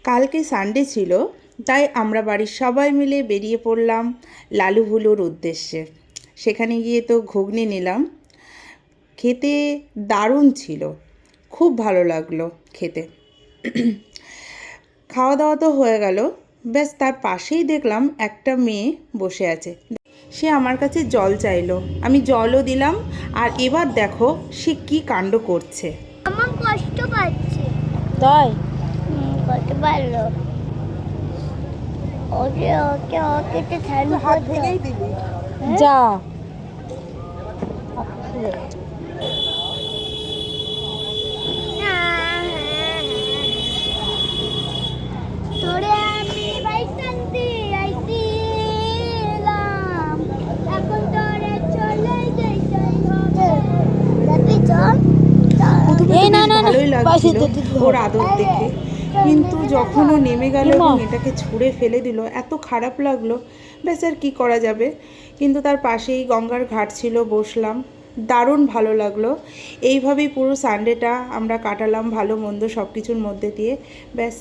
কালকে সানডে ছিল, তাই আমরা বাড়ির সবাই মিলে বেরিয়ে পড়লাম লালুভুলুর উদ্দেশ্যে। সেখানে গিয়ে তো ঘুগনি নিলাম, খেতে দারুণ ছিল, খুব ভালো লাগলো খেতে। খাওয়া দাওয়া তো হয়ে গেল, ব্যাস তার পাশেই দেখলাম একটা মেয়ে বসে আছে। সে আমার কাছে জল চাইলো, আমি জলও দিলাম। আর এবার দেখো সে কি কাণ্ড করছে। আমার কষ্ট পাচ্ছে। তাই কষ্ট পারলো ওকে ওকে ওকে তো স্নান করতে দিবি। যা তোরে আমি বাইক টানতে আইছিলাম, এখন তোরে চলে যাইতেই হবে। যাবি চল। প্রথমে এই তো না, বেশ না, না, ভালোই লাগছিল পাশে দিতে হবে। ওর আদর দেখে, কিন্তু যখন ও নেমে গেল এমা। এবং এটাকে ছুঁড়ে ফেলে দিল, এত খারাপ লাগলো। ব্যাস আর কী করা যাবে। কিন্তু তার পাশেই গঙ্গার ঘাট ছিল, বসলাম, দারুণ ভালো লাগলো। এইভাবেই পুরো সানডেটা আমরা কাটালাম, ভালো মন্দ সব কিছুর মধ্যে দিয়ে। ব্যাস।